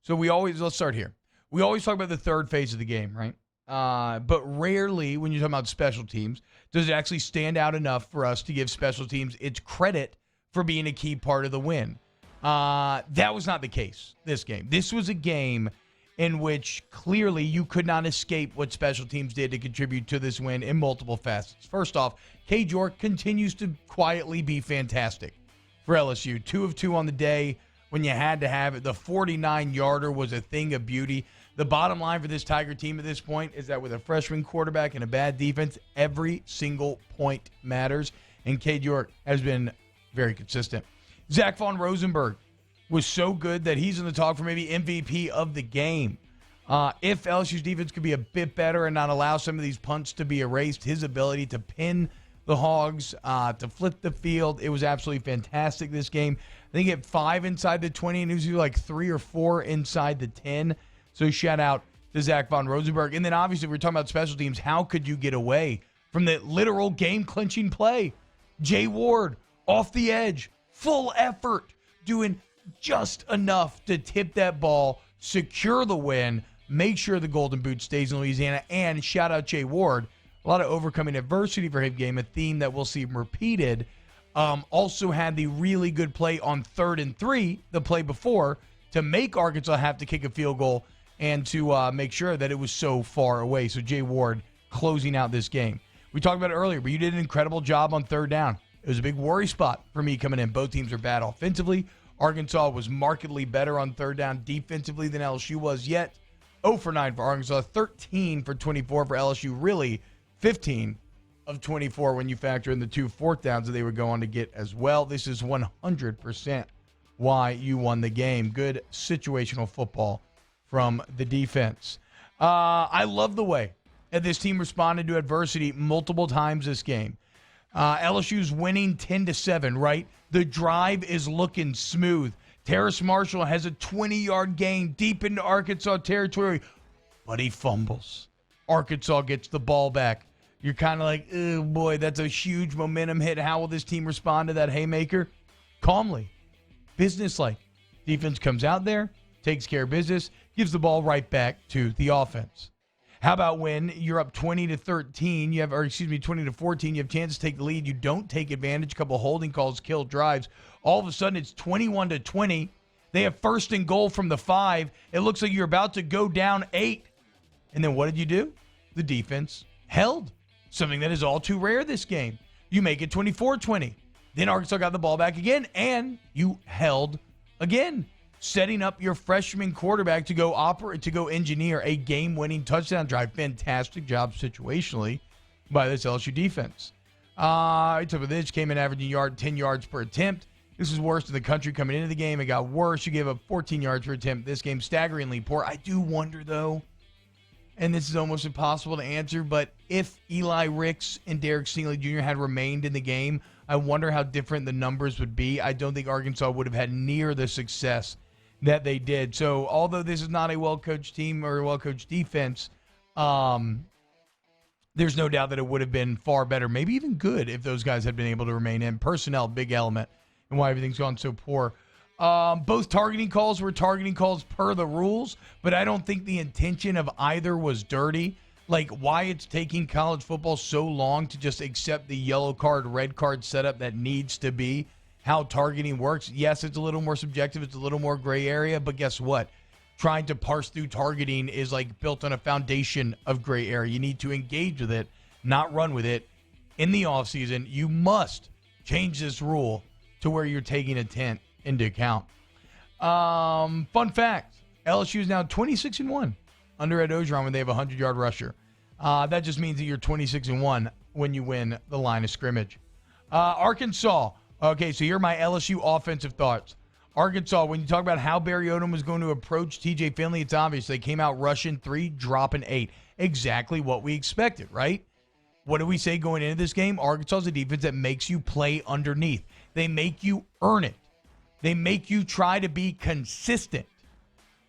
So let's start here. We always talk about the third phase of the game, right? But rarely, when you're talking about special teams, does it actually stand out enough for us to give special teams its credit for being a key part of the win. That was not the case this game. This was a game in which clearly you could not escape what special teams did to contribute to this win in multiple facets. First off, Cade York continues to quietly be fantastic for LSU. 2 of 2 on the day when you had to have it. The 49-yarder was a thing of beauty. The bottom line for this Tiger team at this point is that with a freshman quarterback and a bad defense, every single point matters, and Cade York has been very consistent. Zach Von Rosenberg was so good that he's in the talk for maybe MVP of the game. If LSU's defense could be a bit better and not allow some of these punts to be erased, his ability to pin the Hogs, to flip the field, it was absolutely fantastic this game. I think he had 5 inside the 20, and he was like 3 or 4 inside the 10. So shout out to Zach Von Rosenberg. And then obviously we're talking about special teams. How could you get away from the literal game-clinching play? Jay Ward off the edge, full effort, doing just enough to tip that ball, secure the win, make sure the Golden Boot stays in Louisiana, and shout out Jay Ward. A lot of overcoming adversity for him game, a theme that we'll see repeated. Also had the really good play on 3rd and 3, the play before, to make Arkansas have to kick a field goal and to make sure that it was so far away. So Jay Ward closing out this game. We talked about it earlier, but you did an incredible job on 3rd down. It was a big worry spot for me coming in. Both teams are bad offensively. Arkansas was markedly better on 3rd down defensively than LSU was, yet 0 for 9 for Arkansas, 13 for 24 for LSU, really 15 of 24 when you factor in the 2 4th downs that they would go on to get as well. This is 100% why you won the game. Good situational football from the defense. I love the way that this team responded to adversity multiple times this game. LSU's winning 10-7, right? The drive is looking smooth. Terrace Marshall has a 20-yard gain deep into Arkansas territory, but he fumbles. Arkansas gets the ball back. You're kind of like, oh boy, that's a huge momentum hit. How will this team respond to that haymaker? Calmly, businesslike. Defense comes out there, takes care of business, gives the ball right back to the offense. How about when you're up 20-13, 20-14, you have a chance to take the lead, you don't take advantage, a couple holding calls, kill drives. All of a sudden, it's 21-20. They have 1st and goal from the 5. It looks like you're about to go down 8. And then what did you do? The defense held, something that is all too rare this game. You make it 24-20. Then Arkansas got the ball back again, and you held again, setting up your freshman quarterback to go engineer a game-winning touchdown drive. Fantastic job situationally by this LSU defense. This came in averaging 10 yards per attempt. This is worst in the country coming into the game. It got worse. You gave up 14 yards per attempt. This game staggeringly poor. I do wonder, though, and this is almost impossible to answer, but if Eli Ricks and Derek Stingley Jr. had remained in the game, I wonder how different the numbers would be. I don't think Arkansas would have had near the success that they did. So although this is not a well-coached team or a well-coached defense, there's no doubt that it would have been far better, maybe even good, if those guys had been able to remain in. Personnel, big element, and why everything's gone so poor. Both targeting calls were targeting calls per the rules, but I don't think the intention of either was dirty. Like, why it's taking college football so long to just accept the yellow card, red card setup that needs to be how targeting works. Yes, it's a little more subjective. It's a little more gray area, but guess what? Trying to parse through targeting is like built on a foundation of gray area. You need to engage with it, not run with it. In the offseason, you must change this rule to where you're taking intent into account. Fun fact, LSU is now 26-1 under Ed Ogeron when they have a 100-yard rusher. That just means that you're 26-1 when you win the line of scrimmage. Arkansas. Okay, so here are my LSU offensive thoughts. Arkansas, when you talk about how Barry Odom was going to approach TJ Finley, it's obvious. They came out rushing 3, dropping 8. Exactly what we expected, right? What did we say going into this game? Arkansas is a defense that makes you play underneath. They make you earn it. They make you try to be consistent.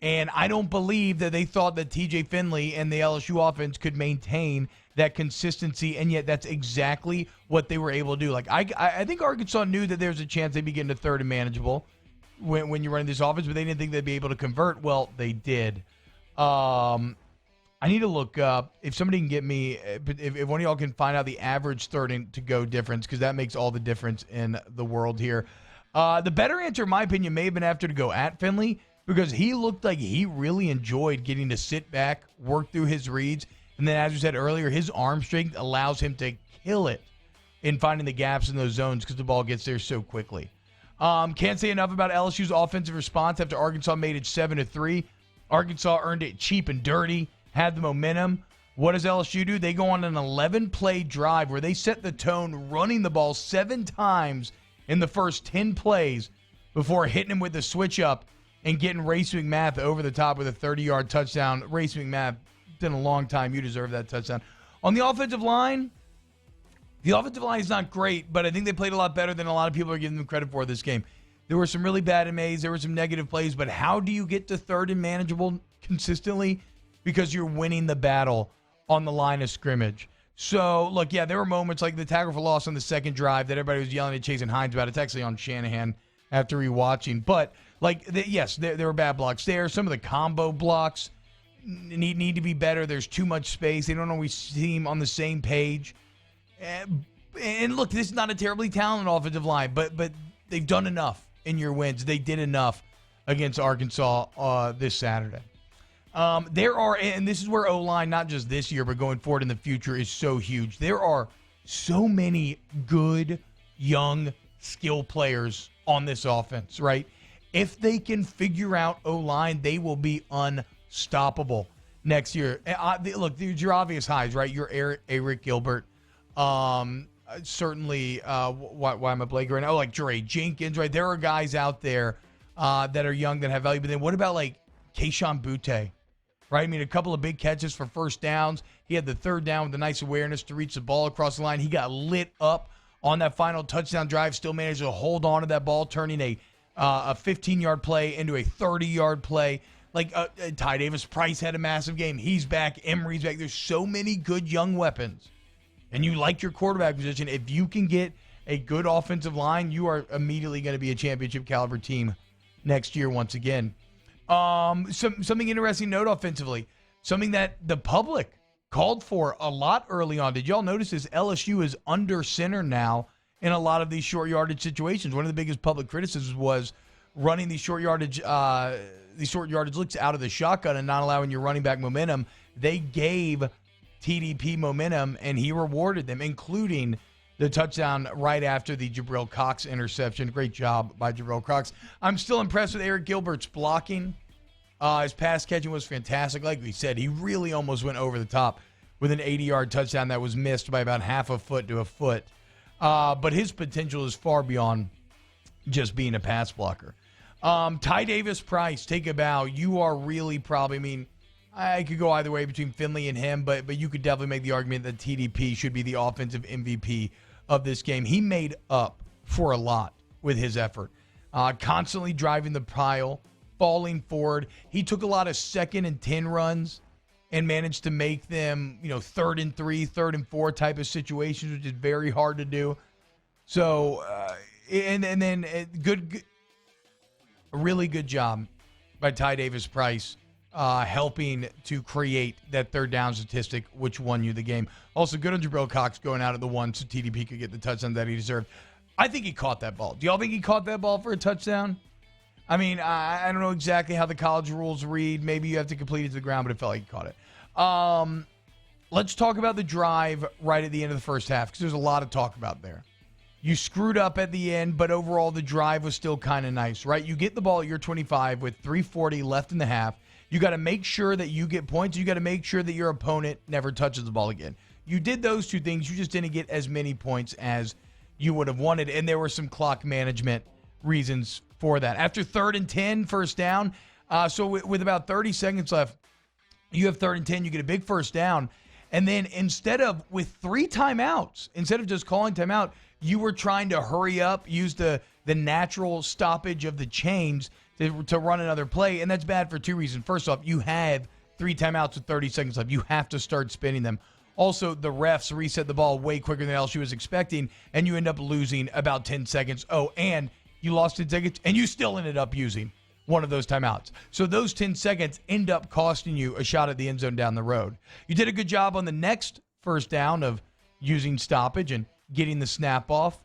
And I don't believe that they thought that TJ Finley and the LSU offense could maintain that consistency, and yet that's exactly what they were able to do. Like I think Arkansas knew that there was a chance they'd be getting to 3rd and manageable. when you're running this offense, but they didn't think they'd be able to convert. Well, they did. I need to look up if somebody can get me, if one of y'all can find out the average third and to go difference, because that makes all the difference in the world here. The better answer, in my opinion, may have been after to go at Finley, because he looked like he really enjoyed getting to sit back, work through his reads, and then, as we said earlier, his arm strength allows him to kill it in finding the gaps in those zones because the ball gets there so quickly. Can't say enough about LSU's offensive response after Arkansas made it 7-3. Arkansas earned it cheap and dirty, had the momentum. What does LSU do? They go on an 11-play drive where they set the tone running the ball 7 times in the first 10 plays before hitting him with the switch up and getting Race McMath over the top with a 30-yard touchdown. Race McMath, been a long time. You deserve that touchdown. On the offensive line is not great, but I think they played a lot better than a lot of people are giving them credit for this game. There were some really bad MAs. There were some negative plays, but how do you get to third and manageable consistently? Because you're winning the battle on the line of scrimmage. So, look, yeah, there were moments like the tackle for loss on the second drive that everybody was yelling at Chase and Hines about. It's actually on Shanahan after rewatching. But, like, yes, there were bad blocks there. Some of the combo blocks need to be better. There's too much space. They don't always seem on the same page. And look, this is not a terribly talented offensive line, but they've done enough in your wins. They did enough against Arkansas this Saturday. There are, and this is where O-line, not just this year, but going forward in the future, is so huge. There are so many good, young, skill players on this offense, right? If they can figure out O-line, they will be unstoppable next year. Look, there's your obvious highs, right? You're Eric Gilbert. Certainly, why am I blanking right now? Oh, like Dre Jenkins, right? There are guys out there that are young that have value. But then what about like Kayshon Boutte, right? I mean, a couple of big catches for first downs. He had the third down with a nice awareness to reach the ball across the line. He got lit up on that final touchdown drive, still managed to hold on to that ball, turning a 15-yard play into a 30-yard play. Like Ty Davis-Price had a massive game. He's back. Emery's back. There's so many good young weapons. And you like your quarterback position. If you can get a good offensive line, you are immediately going to be a championship caliber team next year once again. Something interesting to note offensively, something that the public called for a lot early on. Did y'all notice this? LSU is under center now in a lot of these short yardage situations. One of the biggest public criticisms was running these short yardage looks out of the shotgun and not allowing your running back momentum. They gave TDP momentum, and he rewarded them, including the touchdown right after the Jabril Cox interception. Great job by Jabril Cox. I'm still impressed with Eric Gilbert's blocking. His pass catching was fantastic. Like we said, he really almost went over the top with an 80-yard touchdown that was missed by about half a foot to a foot. But his potential is far beyond just being a pass blocker. Ty Davis-Price, take a bow. You are really probably, I could go either way between Finley and him, but you could definitely make the argument that TDP should be the offensive MVP of this game. He made up for a lot with his effort. Constantly driving the pile, falling forward. He took a lot of 2nd and 10 runs and managed to make them, 3rd and 3, 3rd and 4 type of situations, which is very hard to do. So, and then a really good job by Ty Davis-Price. Helping to create that third down statistic, which won you the game. Also, good on Jabril Cox going out at the 1 so TDP could get the touchdown that he deserved. I think he caught that ball. Do y'all think he caught that ball for a touchdown? I don't know exactly how the college rules read. Maybe you have to complete it to the ground, but it felt like he caught it. Let's talk about the drive right at the end of the first half, because there's a lot to talk about there. You screwed up at the end, but overall the drive was still kind of nice, right? You get the ball at your 25 with 3:40 left in the half. You got to make sure that you get points. You got to make sure that your opponent never touches the ball again. You did those two things. You just didn't get as many points as you would have wanted, and there were some clock management reasons for that. After 3rd and 10, first down, so with about 30 seconds left, you have 3rd and 10. You get a big first down, and then instead of with 3 timeouts, instead of just calling timeout, you were trying to hurry up, use the natural stoppage of the chains to run another play, and that's bad for 2 reasons. First off, you have 3 timeouts with 30 seconds left. You have to start spinning them. Also, the refs reset the ball way quicker than LSU was expecting, and you end up losing about 10 seconds. Oh, and You lost 10 seconds, and you still ended up using one of those timeouts. So those 10 seconds end up costing you a shot at the end zone down the road. You did a good job on the next first down of using stoppage and getting the snap off,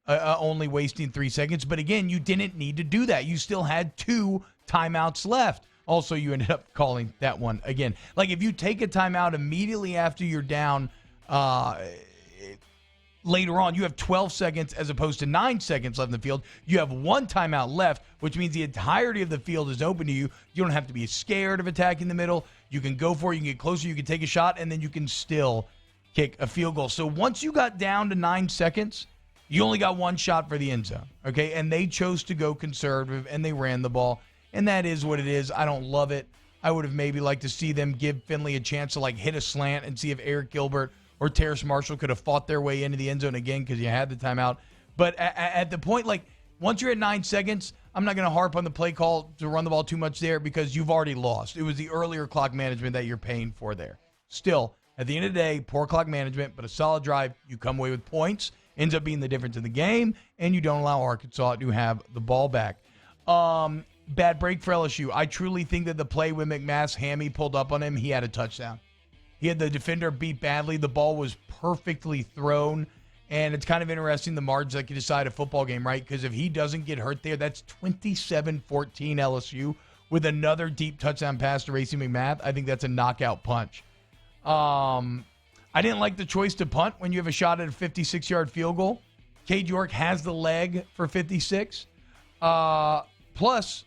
only wasting 3 seconds. But again, you didn't need to do that. You still had 2 timeouts left. Also, you ended up calling that one again. Like, if you take a timeout immediately after you're down later on, you have 12 seconds as opposed to 9 seconds left in the field. You have 1 timeout left, which means the entirety of the field is open to you. You don't have to be scared of attacking the middle. You can go for it. You can get closer. You can take a shot, and then you can still kick a field goal. So once you got down to 9 seconds, you only got 1 shot for the end zone, okay? And they chose to go conservative, and they ran the ball. And that is what it is. I don't love it. I would have maybe liked to see them give Finley a chance to, like, hit a slant and see if Eric Gilbert or Terrace Marshall could have fought their way into the end zone again because you had the timeout. But at the point, like, once you're at 9 seconds, I'm not going to harp on the play call to run the ball too much there because you've already lost. It was the earlier clock management that you're paying for there. Still, at the end of the day, poor clock management, but a solid drive. You come away with points, ends up being the difference in the game, and you don't allow Arkansas to have the ball back. Bad break for LSU. I truly think that the play when McMath's hammy pulled up on him, he had a touchdown. He had the defender beat badly. The ball was perfectly thrown. And it's kind of interesting the margins that can decide a football game, right? Because if he doesn't get hurt there, that's 27-14 LSU with another deep touchdown pass to Racey McMath. I think that's a knockout punch. I didn't like the choice to punt when you have a shot at a 56-yard field goal. Cade York has the leg for 56. Plus,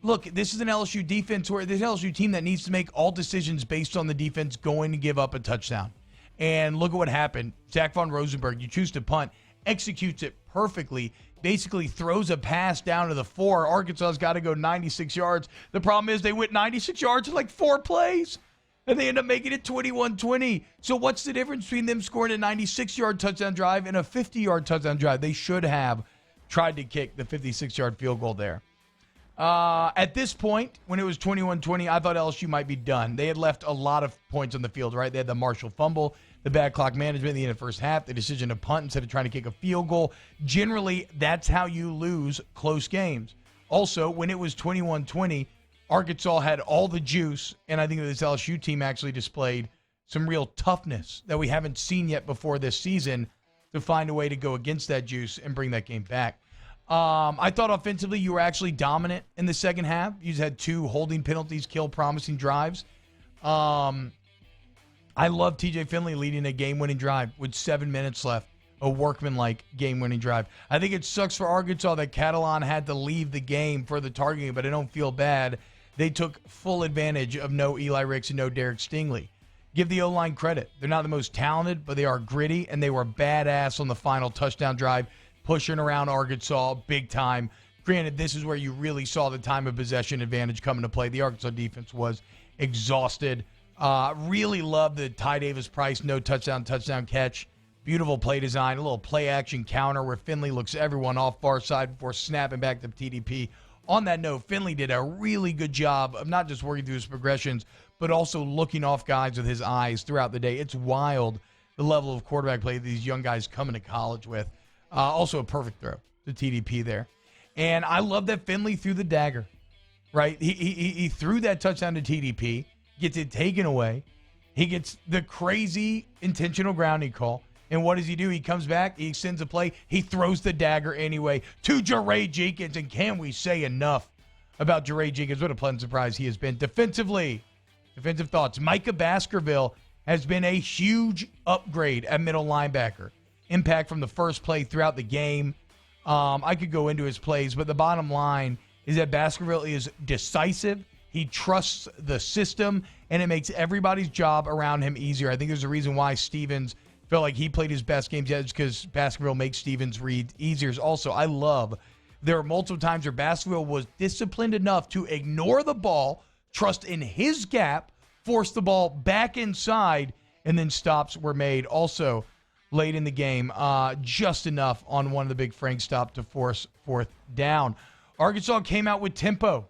look, this is an LSU defense where this LSU team that needs to make all decisions based on the defense going to give up a touchdown. And look at what happened. Zach Von Rosenberg, you choose to punt, executes it perfectly, basically throws a pass down to the 4. Arkansas's got to go 96 yards. The problem is they went 96 yards in like 4 plays, and they end up making it 21-20. So what's the difference between them scoring a 96-yard touchdown drive and a 50-yard touchdown drive? They should have tried to kick the 56-yard field goal there. At this point, when it was 21-20, I thought LSU might be done. They had left a lot of points on the field, right? They had the Marshall fumble, the bad clock management at the end of the first half, the decision to punt instead of trying to kick a field goal. Generally, that's how you lose close games. Also, when it was 21-20, Arkansas had all the juice, and I think that this LSU team actually displayed some real toughness that we haven't seen yet before this season to find a way to go against that juice and bring that game back. I thought offensively you were actually dominant in the second half. You just had 2 holding penalties, kill promising drives. I love TJ Finley leading a game-winning drive with 7 minutes left, a workman-like game-winning drive. I think it sucks for Arkansas that Catalan had to leave the game for the targeting, but I don't feel bad. They took full advantage of no Eli Ricks and no Derek Stingley. Give the O-line credit. They're not the most talented, but they are gritty, and they were badass on the final touchdown drive, pushing around Arkansas big time. Granted, this is where you really saw the time of possession advantage come into play. The Arkansas defense was exhausted. Really loved the Ty Davis-Price no touchdown catch. Beautiful play design, a little play-action counter where Finley looks everyone off far side before snapping back to TDP. On that note, Finley did a really good job of not just working through his progressions, but also looking off guys with his eyes throughout the day. It's wild, the level of quarterback play these young guys coming to college with. Also a perfect throw to TDP there. And I love that Finley threw the dagger, right? He threw that touchdown to TDP, gets it taken away. He gets the crazy intentional grounding call. And what does he do? He comes back, he extends a play, he throws the dagger anyway to Jeray Jenkins. And can we say enough about Jeray Jenkins? What a pleasant surprise he has been. Defensively, defensive thoughts. Micah Baskerville has been a huge upgrade at middle linebacker. Impact from the first play throughout the game. I could go into his plays, but the bottom line is that Baskerville is decisive. He trusts the system, and it makes everybody's job around him easier. I think there's a reason why Stevens felt like he played his best games yet, because Baskerville makes Stevens read easier. Also, I love there are multiple times where Baskerville was disciplined enough to ignore the ball, trust in his gap, force the ball back inside, and then stops were made. Also, late in the game, just enough on one of the big Frank stop to force 4th down. Arkansas came out with tempo,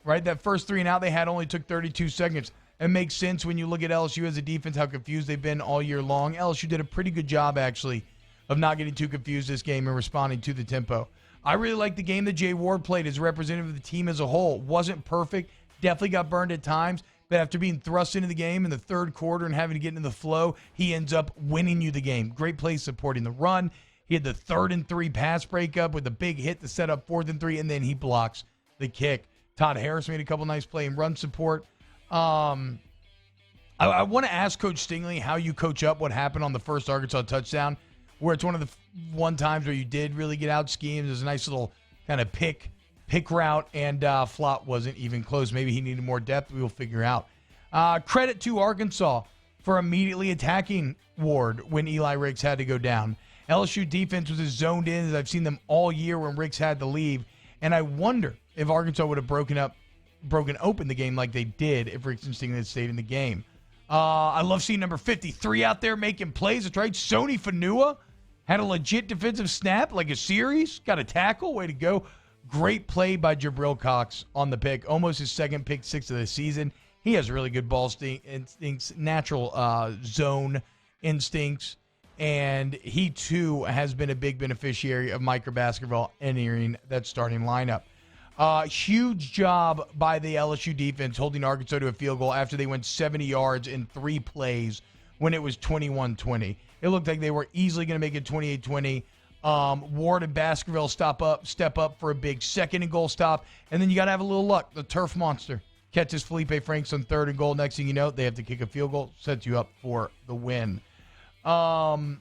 right? That first 3 and out they had only took 32 seconds. It makes sense when you look at LSU as a defense, how confused they've been all year long. LSU did a pretty good job, actually, of not getting too confused this game and responding to the tempo. I really like the game that Jay Ward played as a representative of the team as a whole. Wasn't perfect, definitely got burned at times, but after being thrust into the game in the third quarter and having to get into the flow, he ends up winning you the game. Great play supporting the run. He had the 3rd and 3 pass breakup with a big hit to set up 4th and 3, and then he blocks the kick. Todd Harris made a couple nice play and run support. I want to ask Coach Stingley how you coach up what happened on the first Arkansas touchdown, where it's one of the one times where you did really get out schemed. There's a nice little kind of pick route, and Flott wasn't even close. Maybe he needed more depth. We will figure out. Credit to Arkansas for immediately attacking Ward when Eli Ricks had to go down. LSU defense was as zoned in as I've seen them all year when Ricks had to leave, and I wonder if Arkansas would have broken open the game like they did if Ricks and Stingley had stayed in the game. I love seeing number 53 out there making plays. That's right. Sony Fanua had a legit defensive snap, like a series. Got a tackle. Way to go. Great play by Jabril Cox on the pick. Almost his second pick six of the season. He has really good ball instincts, natural zone instincts. And he, too, has been a big beneficiary of micro basketball entering that starting lineup. Huge job by the LSU defense holding Arkansas to a field goal after they went 70 yards in 3 plays when it was 21-20. It looked like they were easily going to make it 28-20. Ward and Baskerville step up for a big second and goal stop. And then you got to have a little luck. The turf monster catches Felipe Franks on 3rd and goal. Next thing you know, they have to kick a field goal. Sets you up for the win. And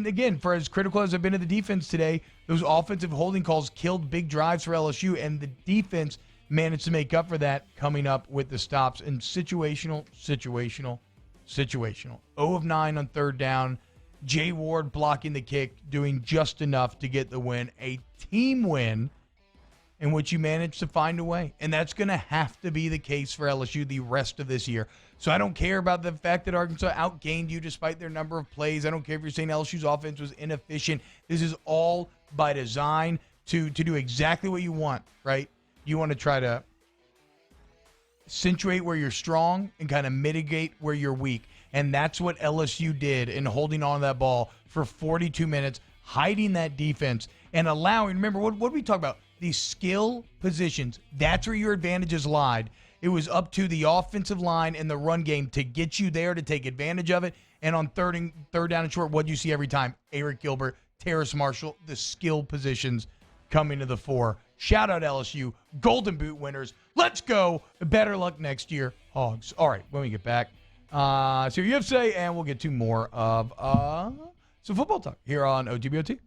again, for as critical as I've been of the defense today, those offensive holding calls killed big drives for LSU, and the defense managed to make up for that coming up with the stops. And situational. 0 of 9 on 3rd down. Jay Ward blocking the kick, doing just enough to get the win. A team win in which you managed to find a way. And that's going to have to be the case for LSU the rest of this year. So I don't care about the fact that Arkansas outgained you despite their number of plays. I don't care if you're saying LSU's offense was inefficient. This is all by design to do exactly what you want, right? You want to try to accentuate where you're strong and kind of mitigate where you're weak. And that's what LSU did in holding on to that ball for 42 minutes, hiding that defense, and allowing, remember, what did we talk about? These skill positions, that's where your advantages lied. It was up to the offensive line and the run game to get you there to take advantage of it. And on third down and short, what do you see every time? Eric Gilbert, Terrace Marshall, the skill positions coming to the fore. Shout out LSU, Golden Boot winners. Let's go. Better luck next year, Hogs. All right, when we get back, so you have to say, and we'll get to more of some football talk here on OTBOT.